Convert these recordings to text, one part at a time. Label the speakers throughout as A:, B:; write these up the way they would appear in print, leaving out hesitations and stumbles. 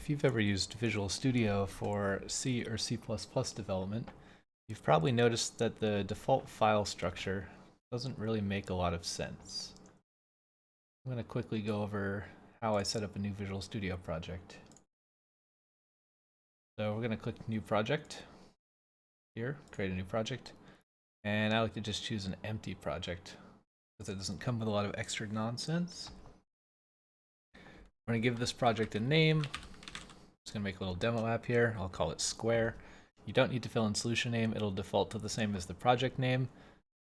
A: if you've ever used Visual Studio for C or C++ development, you've probably noticed that the default file structure doesn't really make a lot of sense. I'm going to quickly go over how I set up a new Visual Studio project. So we're going to click New Project here, create a new project, and I like to just choose an empty project because it doesn't come with a lot of extra nonsense. We're going to give this project a name. Just going to make a little demo app here. I'll call it Square. You don't need to fill in solution name. It'll default to the same as the project name.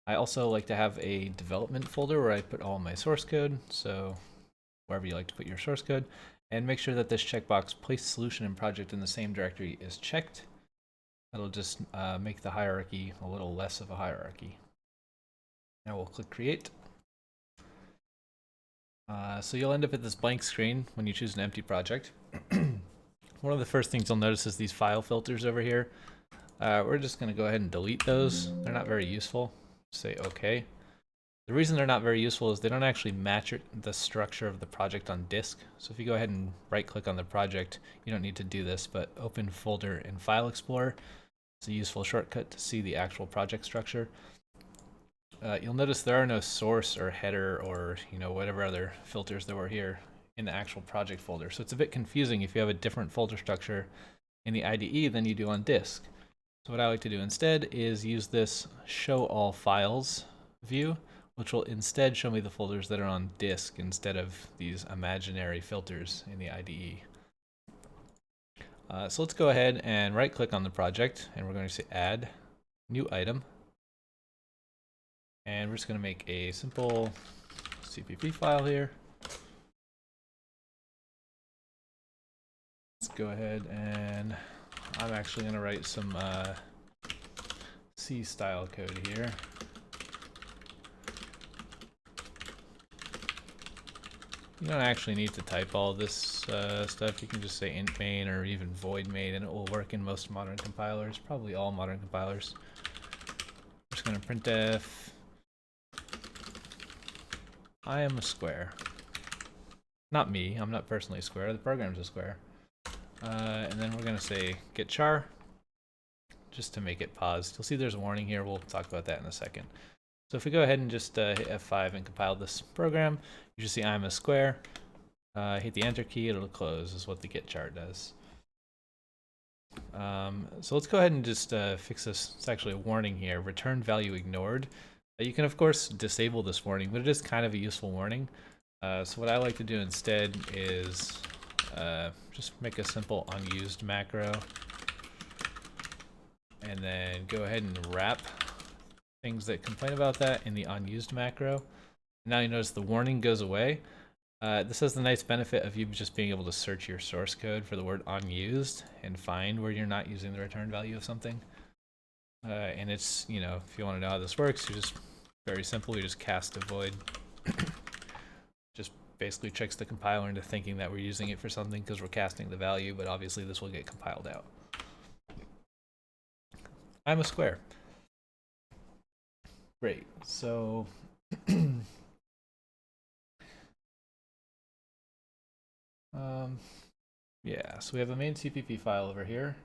A: I also like to have a development folder where I put all my source code. So wherever you like to put your source code, and make sure that this checkbox place solution and project in the same directory is checked. That'll just make the hierarchy a little less of a hierarchy. Now we'll click create. So you'll end up at this blank screen when you choose an empty project. One of the first things you'll notice is these file filters over here. We're just going to go ahead and delete those. They're not very useful. Say OK. The reason they're not very useful is they don't actually match the structure of the project on disk. So if you go ahead and right click on the project, you don't need to do this, but open folder in File Explorer. It's a useful shortcut to see the actual project structure. You'll notice there are no source or header or whatever other filters there were here in the actual project folder. So it's a bit confusing if you have a different folder structure in the IDE than you do on disk. So what I like to do instead is use this Show All Files view, which will instead show me the folders that are on disk instead of these imaginary filters in the IDE. So let's go ahead and right click on the project, and we're going to say add new item. And we're just going to make a simple CPP file here. Let's go ahead and I'm actually going to write some C style code here. You don't actually need to type all this stuff. You can just say int main or even void main, and it will work in most modern compilers, probably all modern compilers. I'm just going to printf I am a square. Not me, I'm not personally a square, the program's a square. And then we're going to say get char, just to make it paused. You'll see there's a warning here, we'll talk about that in a second. So if we go ahead and just hit F5 and compile this program, you should see I'm a square. Hit the enter key, it'll close, is what the get char does. So let's go ahead and just fix this. It's actually a warning here, return value ignored. You can of course disable this warning, but it is kind of a useful warning. So what I like to do instead is just make a simple unused macro, and then go ahead and wrap things that complain about that in the unused macro. Now you notice the warning goes away. This has the nice benefit of you just being able to search your source code for the word unused and find where you're not using the return value of something. And it's, if you want to know how this works, you just very simple, you just cast a void. Just basically tricks the compiler into thinking that we're using it for something because we're casting the value, but obviously this will get compiled out. I'm a square. Great, so yeah, so we have a main CPP file over here.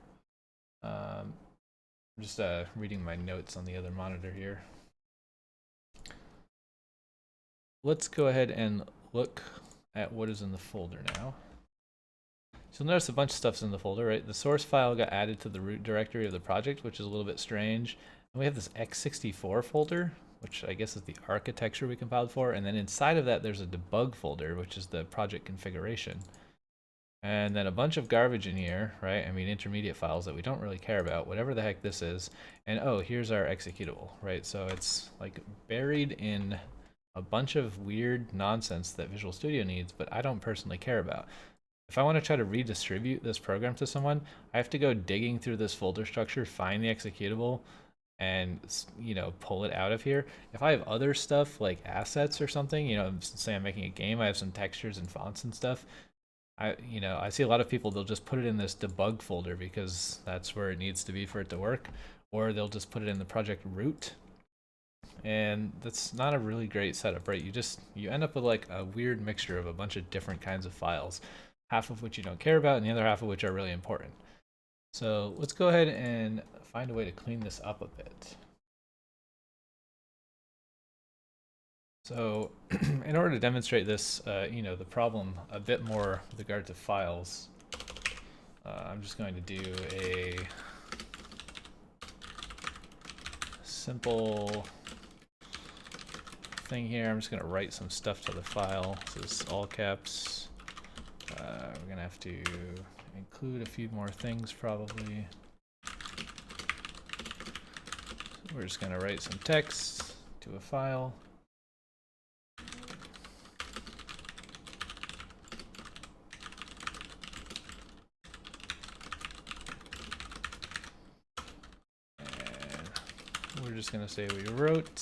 A: I'm just reading my notes on the other monitor here. Let's go ahead and look at what is in the folder now. So you'll notice a bunch of stuff's in the folder, right? The source file got added to the root directory of the project, which is a little bit strange. And we have this x64 folder, which I guess is the architecture we compiled for. And then inside of that, there's a debug folder, which is the project configuration. And then a bunch of garbage in here, right? I mean, intermediate files that we don't really care about, whatever the heck this is. And oh, here's our executable, right? So it's like buried in a bunch of weird nonsense that Visual Studio needs, but I don't personally care about. If I want to try to redistribute this program to someone, I have to go digging through this folder structure, find the executable, and pull it out of here. If I have other stuff like assets or something, say I'm making a game, I have some textures and fonts and stuff. I see a lot of people, they'll just put it in this debug folder because that's where it needs to be for it to work, or they'll just put it in the project root. And that's not a really great setup, right? You end up with like a weird mixture of a bunch of different kinds of files. half of which you don't care about, and the other half of which are really important. So let's go ahead and find a way to clean this up a bit. So in order to demonstrate this, the problem a bit more with regard to files, I'm just going to do a simple thing here. I'm just going to write some stuff to the file. This is all caps. We're going to have to include a few more things probably. So we're just going to write some text to a file. We're just going to say we wrote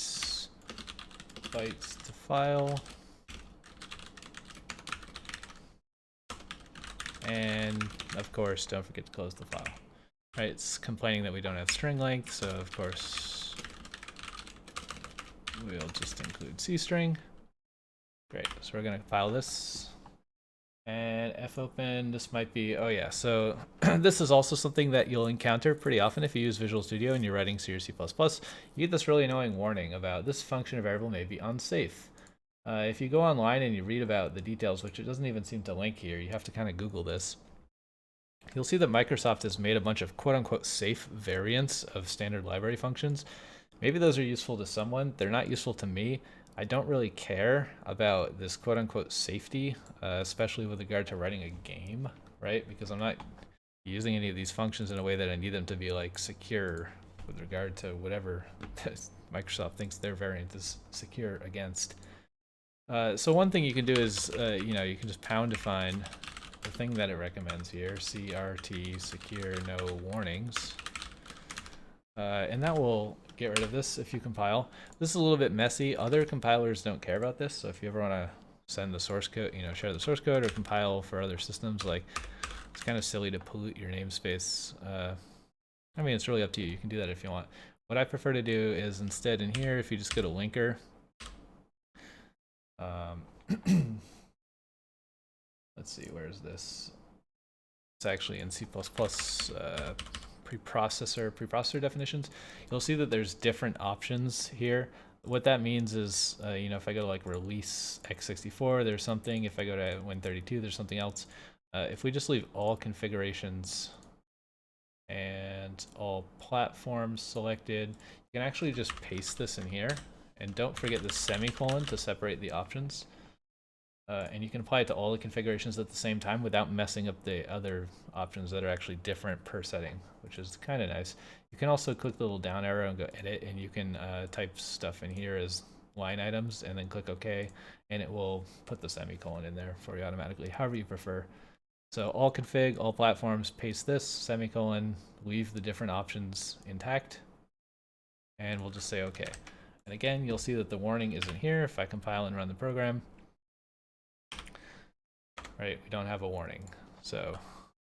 A: bytes to file. And of course, don't forget to close the file. Right, it's complaining that we don't have string length, so of course we'll just include cstring. Great, so we're going to file this. And fopen, this might be, oh yeah, so this is also something that you'll encounter pretty often if you use Visual Studio and you're writing C or C++. You get this really annoying warning about this function or variable may be unsafe. If you go online and you read about the details, which it doesn't even seem to link here, you have to kind of Google this. You'll see that Microsoft has made a bunch of quote-unquote safe variants of standard library functions. Maybe those are useful to someone. They're not useful to me. I don't really care about this quote-unquote safety, especially with regard to writing a game, right? Because I'm not using any of these functions in a way that I need them to be like secure with regard to whatever Microsoft thinks their variant is secure against. So one thing you can do is, you can just pound define the thing that it recommends here, CRT secure no warnings. And that will get rid of this if you compile. This is a little bit messy. Other compilers don't care about this, so if you ever want to send the source code, share the source code or compile for other systems, like, it's kind of silly to pollute your namespace. I mean, it's really up to you. You can do that if you want. What I prefer to do is instead in here, if you just go to linker, let's see, where is this? It's actually in C++. Preprocessor definitions, you'll see that there's different options here. What that means is, if I go to like release x64, there's something. If I go to Win32, there's something else. If we just leave all configurations and all platforms selected, you can actually just paste this in here. And don't forget the semicolon to separate the options. And you can apply it to all the configurations at the same time without messing up the other options that are actually different per setting, which is kind of nice. You can also click the little down arrow and go edit, and you can type stuff in here as line items and then click OK, and it will put the semicolon in there for you automatically, however you prefer. So all config, all platforms, paste this, semicolon, leave the different options intact, and we'll just say OK. And again, you'll see that the warning isn't here if I compile and run the program. Right, we don't have a warning. So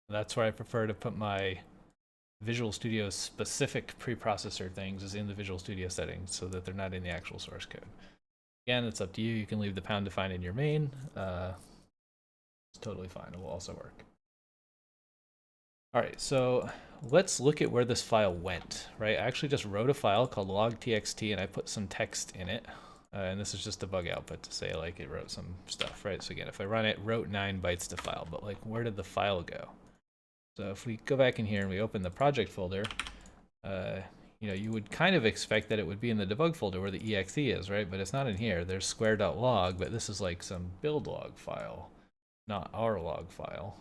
A: that's where I prefer to put my Visual Studio specific preprocessor things is in the Visual Studio settings so that they're not in the actual source code. Again, it's up to you. You can leave the pound define in your main. It's totally fine. It will also work. All right, so let's look at where this file went, right? I actually just wrote a file called log.txt and I put some text in it. And this is just a bug output to say like it wrote some stuff, right? So again, if I run it, wrote 9 bytes to file, but like where did the file go? So if we go back in here and we open the project folder, you would kind of expect that it would be in the debug folder where the exe is, right? But it's not in here. There's square.log, but this is like some build log file, not our log file.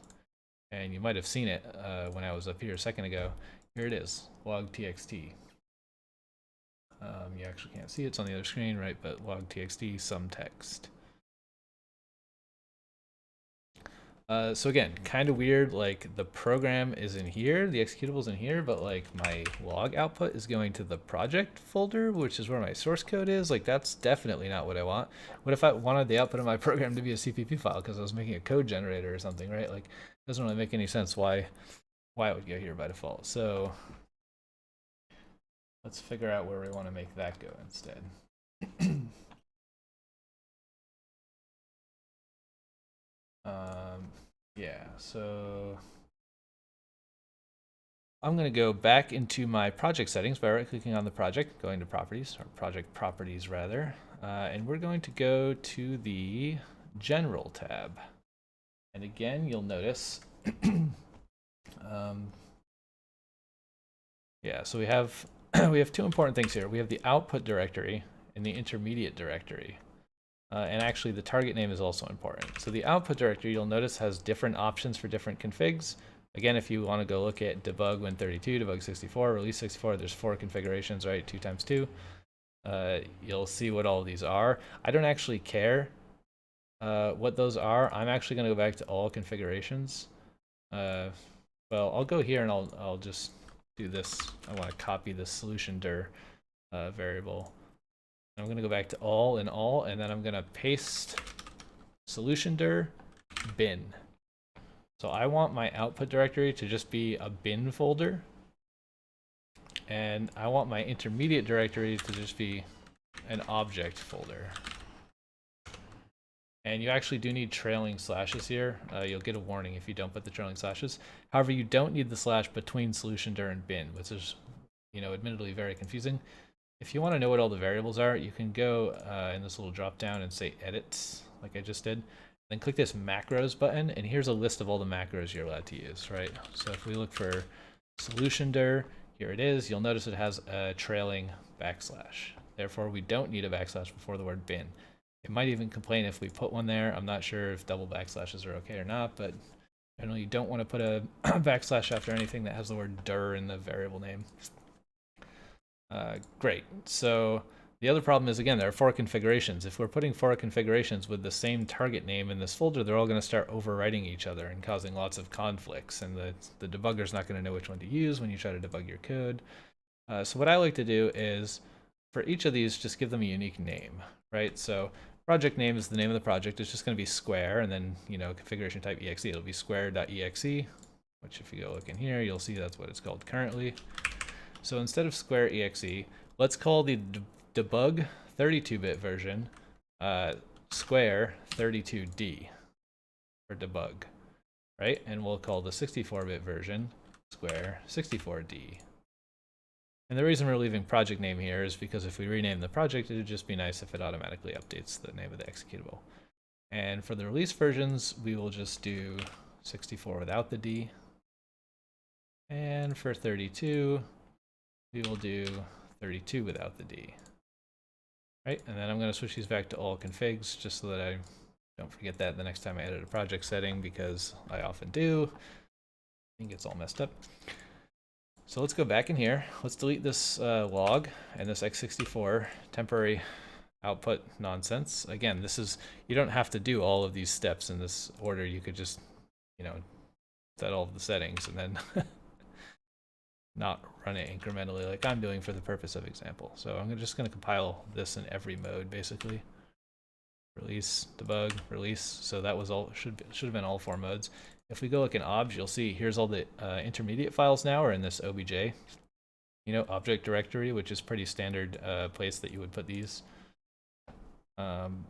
A: And you might have seen it when I was up here a second ago. Here it is, log.txt. You actually can't see it, it's on the other screen, right? But log.txt, some text. So again, kind of weird, like the program is in here, the executable is in here, but like my log output is going to the project folder, which is where my source code is. Like that's definitely not what I want. What if I wanted the output of my program to be a CPP file because I was making a code generator or something, right? Like it doesn't really make any sense why it would go here by default. So let's figure out where we want to make that go instead. Yeah, so I'm going to go back into my project settings by right-clicking on the project, going to properties, or project properties rather, and we're going to go to the general tab. And again, you'll notice, yeah, so we have we have two important things here. We have the output directory and the intermediate directory. And actually, the target name is also important. So the output directory, you'll notice, has different options for different configs. Again, if you want to go look at debug Win32, debug 64, release 64, there's 4 configurations, right? 2 times 2. You'll see what all of these are. I don't actually care what those are. I'm actually going to go back to all configurations. Well, I'll go here and I'll just do this. I want to copy the solution dir variable. I'm going to go back to all, and then I'm going to paste solution dir bin. So I want my output directory to just be a bin folder, and I want my intermediate directory to just be an object folder. And you actually do need trailing slashes here. You'll get a warning if you don't put the trailing slashes. However, you don't need the slash between solution dir and bin, which is, admittedly very confusing. If you want to know what all the variables are, you can go in this little drop down and say edit, like I just did. Then click this macros button, and here's a list of all the macros you're allowed to use, right? So if we look for solution dir, here it is. You'll notice it has a trailing backslash. Therefore, we don't need a backslash before the word bin. It might even complain if we put one there. I'm not sure if double backslashes are okay or not, but generally you don't want to put a backslash after anything that has the word dir in the variable name. Great. So the other problem is, again, there are 4 configurations. If we're putting 4 configurations with the same target name in this folder, they're all going to start overwriting each other and causing lots of conflicts. And the debugger's not going to know which one to use when you try to debug your code. So what I like to do is, for each of these, just give them a unique name, right? So project name is the name of the project. It's just going to be square, and then, configuration type exe. It'll be square.exe, which if you go look in here, you'll see that's what it's called currently. So instead of square exe, let's call the debug 32-bit version square 32d for debug, right? And we'll call the 64-bit version square 64d. And the reason we're leaving project name here is because if we rename the project, it would just be nice if it automatically updates the name of the executable. And for the release versions, we will just do 64 without the d. And for 32, we will do 32 without the D. Right, and then I'm going to switch these back to all configs just so that I don't forget that the next time I edit a project setting, because I often do. It gets all messed up. So let's go back in here. Let's delete this log and this x64 temporary output nonsense. Again, you don't have to do all of these steps in this order. You could just, set all of the settings and then not run it incrementally like I'm doing for the purpose of example. So I'm just going to compile this in every mode, basically. Release, debug, release. So that was all, should have been all 4 modes. If we go look in obj, you'll see here's all the intermediate files now are in this obj, object directory, which is pretty standard place that you would put these.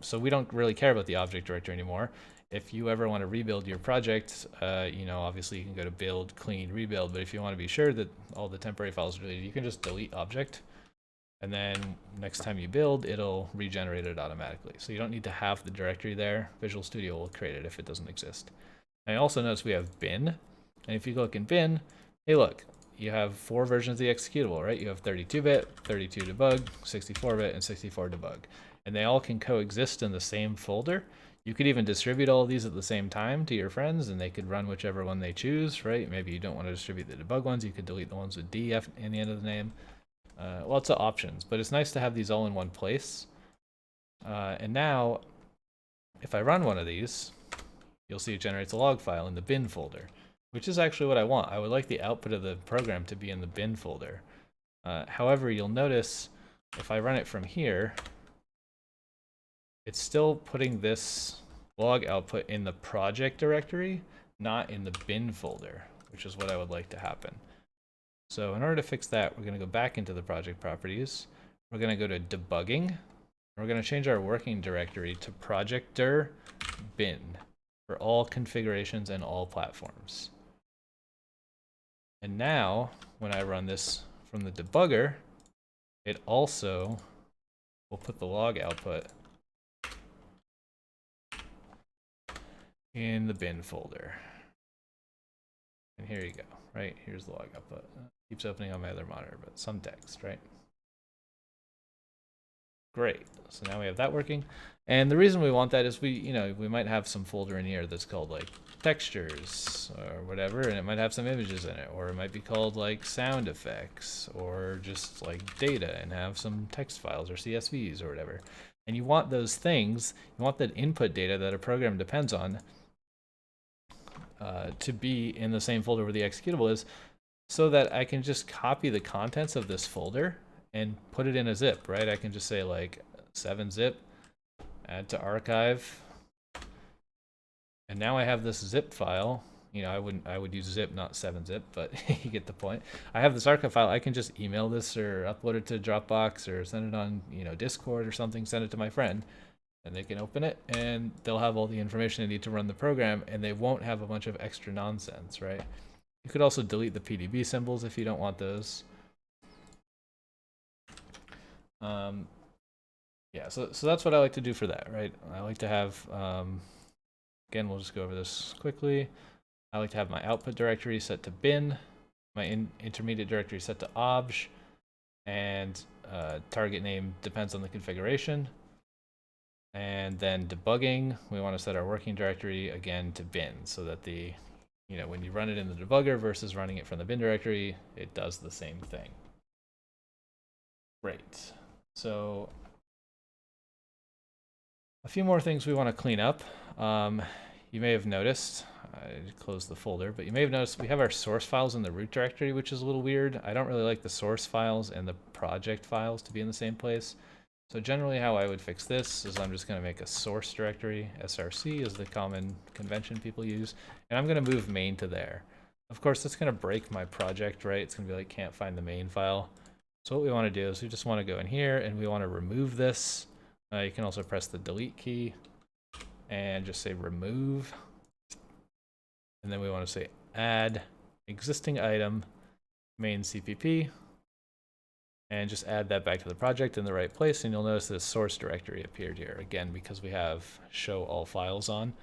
A: So we don't really care about the object directory anymore. If you ever want to rebuild your project, obviously you can go to build, clean, rebuild, but if you want to be sure that all the temporary files are deleted, you can just delete object, and then next time you build, it'll regenerate it automatically. So you don't need to have the directory there. Visual Studio will create it if it doesn't exist. And I also notice we have bin, and if you look in bin, hey look, you have 4 versions of the executable, right? You have 32-bit, 32 debug, 64-bit, and 64 debug. And they all can coexist in the same folder. You could even distribute all of these at the same time to your friends, and they could run whichever one they choose, right? Maybe you don't want to distribute the debug ones. You could delete the ones with D in the end of the name. Lots of options, but it's nice to have these all in one place. And now, if I run one of these, you'll see it generates a log file in the bin folder, which is actually what I want. I would like the output of the program to be in the bin folder. However, you'll notice if I run it from here, it's still putting this log output in the project directory, not in the bin folder, which is what I would like to happen. So in order to fix that, we're going to go back into the project properties. We're going to go to debugging. And we're going to change our working directory to project dir bin. for all configurations and all platforms. And now, when I run this from the debugger, it also will put the log output in the bin folder. And here you go, right? Here's the log output. Keeps opening on my other monitor, but some text, right? Great. So now we have that working. And the reason we want that is we might have some folder in here that's called like textures or whatever, and it might have some images in it, or it might be called like sound effects or just like data and have some text files or CSVs or whatever. And you want those things, you want that input data that a program depends on to be in the same folder where the executable is, so that I can just copy the contents of this folder and put it in a zip, right? I can just say like 7-zip, add to archive, and now I have this zip file. You know, I would use zip, not 7-zip, but you get the point. I have this archive file. I can just email this or upload it to Dropbox or send it on, Discord or something, send it to my friend, and they can open it and they'll have all the information they need to run the program, and they won't have a bunch of extra nonsense, right? You could also delete the PDB symbols if you don't want those. Yeah, so that's what I like to do for that, right? I like to have, again, we'll just go over this quickly. I like to have my output directory set to bin, my intermediate directory set to obj, and target name depends on the configuration. And then debugging, we want to set our working directory again to bin, so that the, when you run it in the debugger versus running it from the bin directory, it does the same thing. Great. So a few more things we want to clean up. You may have noticed, I closed the folder, but you may have noticed we have our source files in the root directory, which is a little weird. I don't really like the source files and the project files to be in the same place. So generally how I would fix this is I'm just going to make a source directory. SRC is the common convention people use, and I'm going to move main to there. Of course, that's going to break my project, right? It's going to be like, can't find the main file. So what we want to do is we just want to go in here and we want to remove this. You can also press the delete key and just say remove. And then we want to say add existing item main CPP, and just add that back to the project in the right place. And you'll notice this source directory appeared here again because we have show all files on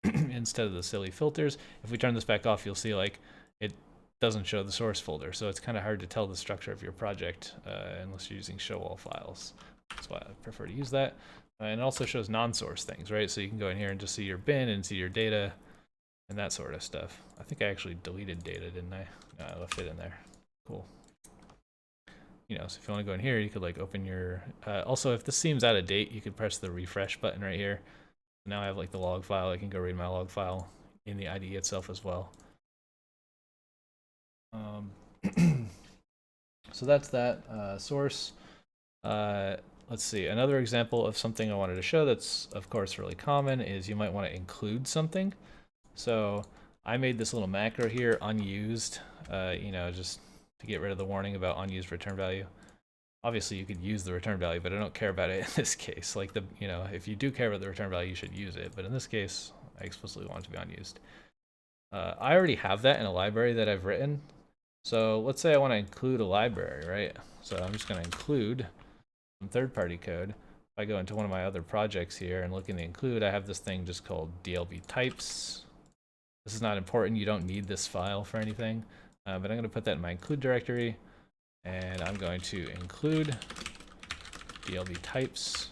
A: instead of the silly filters. If we turn this back off, you'll see like it doesn't show the source folder. So it's kind of hard to tell the structure of your project unless you're using show all files. That's why I prefer to use that. And it also shows non-source things, right? So you can go in here and just see your bin and see your data and that sort of stuff. I think I actually deleted data, didn't I? No, I left it in there. Cool. So if you want to go in here, you could like open your, also if this seems out of date, you could press the refresh button right here. Now I have like the log file. I can go read my log file in the IDE itself as well. So that's that source. Let's see, another example of something I wanted to show that's of course really common is you might want to include something. So I made this little macro here, unused, just to get rid of the warning about unused return value. Obviously you could use the return value, but I don't care about it in this case. Like if you do care about the return value, you should use it. But in this case, I explicitly want it to be unused. I already have that in a library that I've written. So let's say I want to include a library, right? So I'm just going to include some third-party code. If I go into one of my other projects here and look in the include, I have this thing just called DLB types. This is not important. You don't need this file for anything. But I'm going to put that in my include directory, and I'm going to include DLB types.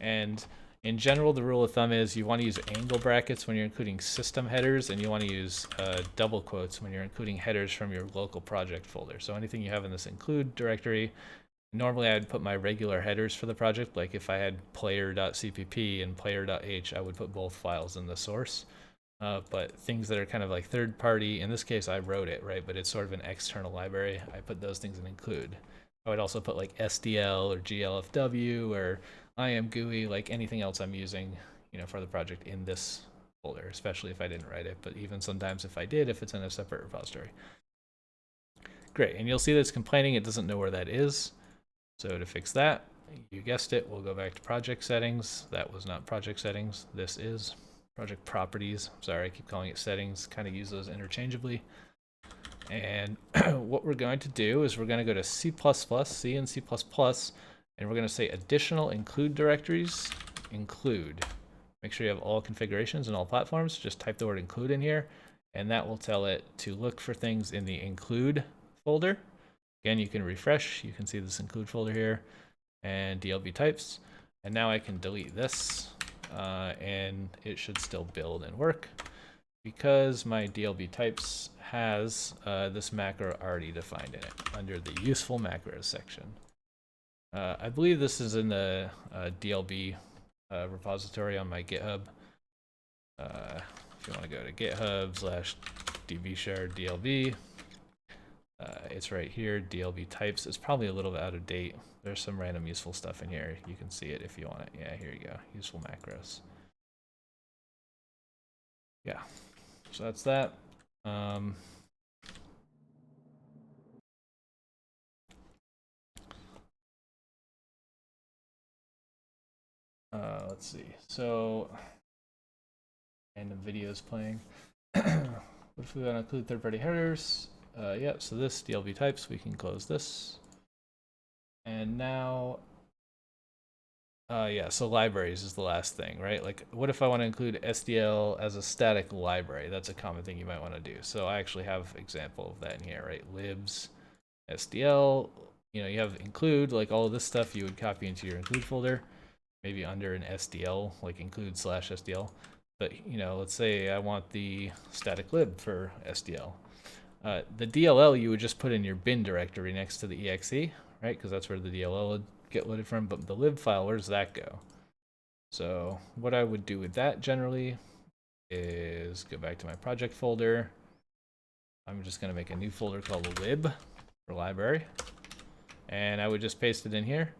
A: And in general, the rule of thumb is you want to use angle brackets when you're including system headers, and you want to use double quotes when you're including headers from your local project folder. So anything you have in this include directory, normally I'd put my regular headers for the project. Like if I had player.cpp and player.h, I would put both files in the source. But things that are kind of like third party, in this case I wrote it, right? But it's sort of an external library. I put those things in include. I would also put like SDL or GLFW or IMGUI, like anything else I'm using, for the project in this folder, especially if I didn't write it. But even sometimes if I did, if it's in a separate repository. Great, and you'll see that it's complaining it doesn't know where that is. So to fix that, you guessed it, we'll go back to project settings. That was not project settings, this is. project properties. Sorry, I keep calling it settings. Kind of use those interchangeably. And what we're going to do is we're going to go to C++, C and C++, and we're going to say additional include directories, include. Make sure you have all configurations and all platforms. Just type the word include in here, and that will tell it to look for things in the include folder. Again, you can refresh. You can see this include folder here and DLB types. And now I can delete this, and it should still build and work because my DLB types has this macro already defined in it under the useful macros section. I believe this is in the DLB repository on my GitHub. If you want to go to github/dbshare DLB, it's right here, DLB types. It's probably a little bit out of date. There's some random useful stuff in here. You can see it if you want it. Yeah, here you go, useful macros. Yeah, so that's that. Let's see. So, random videos playing. What if we want to include third-party headers? Yeah, so this DLB types, we can close this. And now, yeah, so libraries is the last thing, right? Like, what if I want to include SDL as a static library? That's a common thing you might want to do. So I actually have example of that in here, right? Libs, SDL, you know, you have include, like all of this stuff you would copy into your include folder, maybe under an SDL, like include/SDL. But, you know, let's say I want the static lib for SDL. The DLL you would just put in your bin directory next to the exe, right? Because that's where the DLL would get loaded from. But the lib file, where does that go? So what I would do with that generally is go back to my project folder. I'm just going to make a new folder called lib for library. And I would just paste it in here.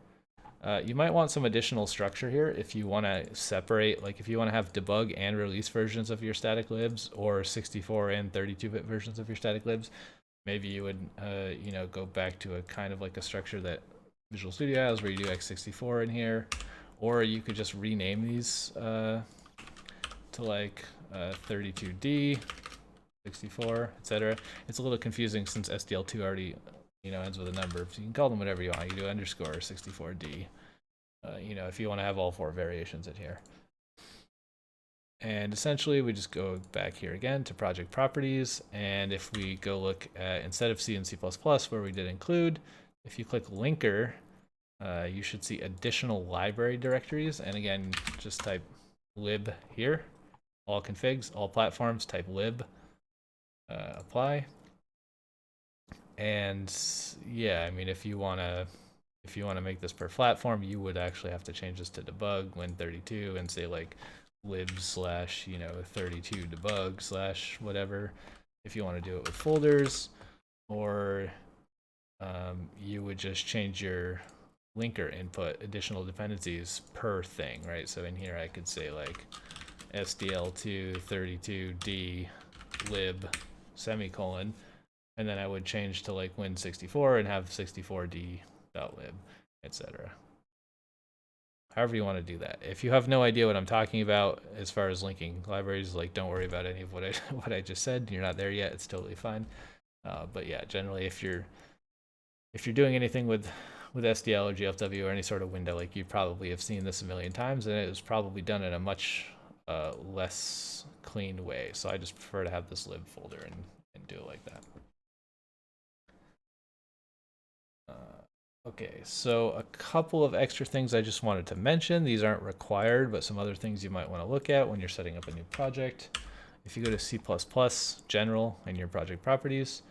A: You might want some additional structure here if you want to separate, like if you want to have debug and release versions of your static libs, or 64 and 32-bit versions of your static libs. Maybe you would, you know, go back to a kind of like a structure that Visual Studio has, where you do x64 in here, or you could just rename these to like 32D, 64, etc. It's a little confusing since SDL2 already, you know, ends with a number. So you can call them whatever you want. You can do underscore 64D. You know, if you want to have all four variations in here. And essentially, we just go back here again to project properties. And if we go look at, instead of C and C++, where we did include, if you click linker, you should see additional library directories. And again, just type lib here, all configs, all platforms, type lib, apply. And yeah, I mean, if you want to make this per platform, you would actually have to change this to debug win32 and say like lib / you know 32 debug / whatever. If you want to do it with folders, or you would just change your linker input additional dependencies per thing, right? So in here I could say like SDL2 32D lib semicolon, and then I would change to like win64 and have 64d.lib, etc. However you want to do that. If you have no idea what I'm talking about as far as linking libraries, like don't worry about any of what I just said. You're not there yet. It's totally fine. But yeah, generally if you're doing anything with SDL or GFW or any sort of window, like you probably have seen this a million times, and it was probably done in a much less clean way. So I just prefer to have this lib folder and do it like that. Okay, so a couple of extra things I just wanted to mention. These aren't required, but some other things you might want to look at when you're setting up a new project. If you go to C++ General in your project properties,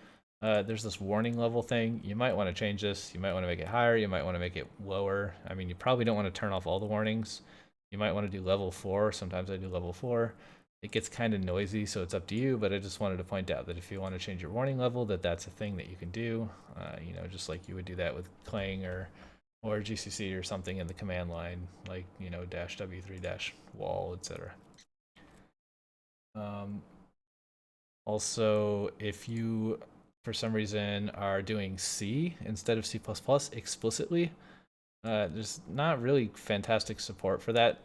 A: there's this warning level thing. You might want to change this. You might want to make it higher. You might want to make it lower. I mean, you probably don't want to turn off all the warnings. You might want to do level 4. Sometimes I do level 4. It gets kind of noisy, so it's up to you, but I just wanted to point out that if you want to change your warning level, that's a thing that you can do, you know, just like you would do that with Clang or GCC or something in the command line, like, you know, -w3 -wall, etc. Also, if you, for some reason, are doing C instead of C++ explicitly, there's not really fantastic support for that,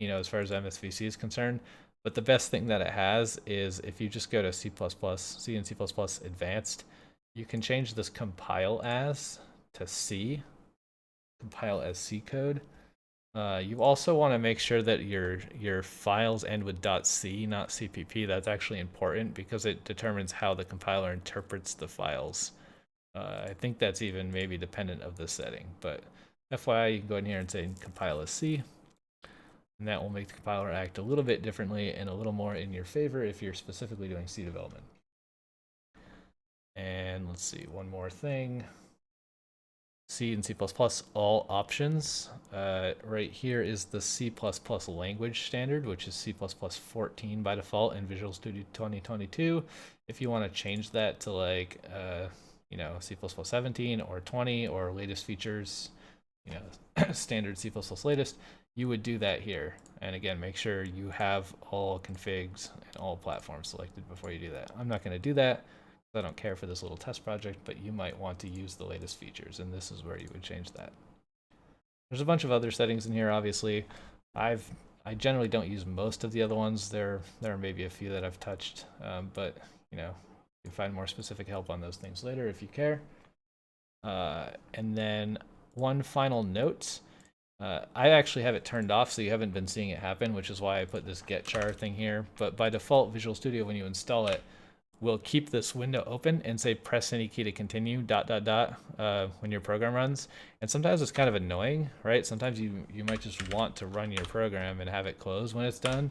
A: you know, as far as MSVC is concerned. But the best thing that it has is if you just go to C++, C and C++ Advanced, you can change this compile as to C, compile as C code. You also want to make sure that your files end with .c, not cpp. That's actually important because it determines how the compiler interprets the files. I think that's even maybe dependent of the setting, but FYI, you can go in here and say compile as C, and that will make the compiler act a little bit differently and a little more in your favor if you're specifically doing C development. And let's see, one more thing. C and C++, all options. Right here is the C++ language standard, which is C++ 14 by default in Visual Studio 2022. If you want to change that to like, C++ 17 or 20 or latest features, standard C++ latest, you would do that here. And again, make sure you have all configs and all platforms selected before you do that. I'm not going to do that. I don't care for this little test project, but you might want to use the latest features, and this is where you would change that. There's a bunch of other settings in here, obviously. I generally don't use most of the other ones. There are maybe a few that I've touched, but you can find more specific help on those things later if you care. And then one final note. I actually have it turned off, so you haven't been seeing it happen, which is why I put this get char thing here. But by default, Visual Studio, when you install it, will keep this window open and say press any key to continue ... when your program runs. And sometimes it's kind of annoying, right? Sometimes you might just want to run your program and have it close when it's done,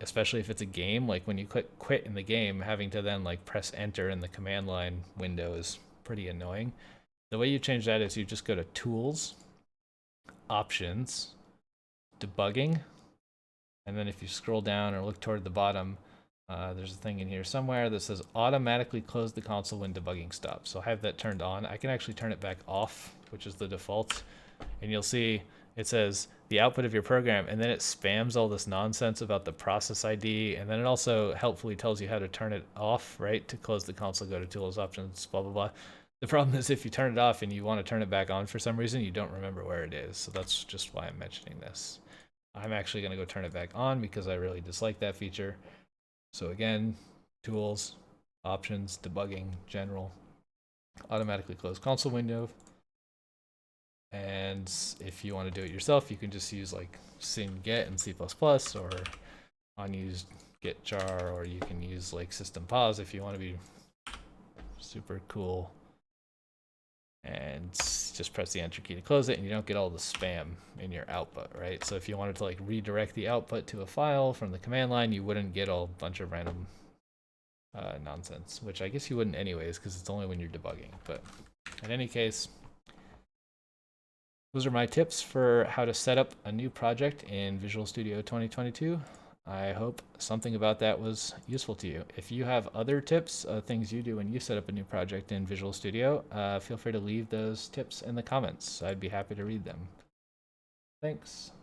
A: especially if it's a game. Like when you click quit in the game, having to then like press enter in the command line window is pretty annoying. The way you change that is you just go to Tools, Options, Debugging, and then if you scroll down or look toward the bottom, there's a thing in here somewhere that says automatically close the console when debugging stops. So I have that turned on. I can actually turn it back off, which is the default. And you'll see it says the output of your program, and then it spams all this nonsense about the process ID. And then it also helpfully tells you how to turn it off, right? To close the console, go to Tools, Options, blah, blah, blah. The problem is if you turn it off and you want to turn it back on for some reason, you don't remember where it is. So that's just why I'm mentioning this. I'm actually going to go turn it back on because I really dislike that feature. So again, Tools, Options, Debugging, General, automatically close console window. And if you want to do it yourself, you can just use like sym-get in C++ or unused get char, or you can use like system pause if you want to be super cool. And just press the enter key to close it, and you don't get all the spam in your output, right? So if you wanted to like redirect the output to a file from the command line, you wouldn't get a bunch of random nonsense, which I guess you wouldn't anyways, because it's only when you're debugging. But in any case, those are my tips for how to set up a new project in Visual Studio 2022. I hope something about that was useful to you. If you have other tips, things you do when you set up a new project in Visual Studio, feel free to leave those tips in the comments. I'd be happy to read them. Thanks.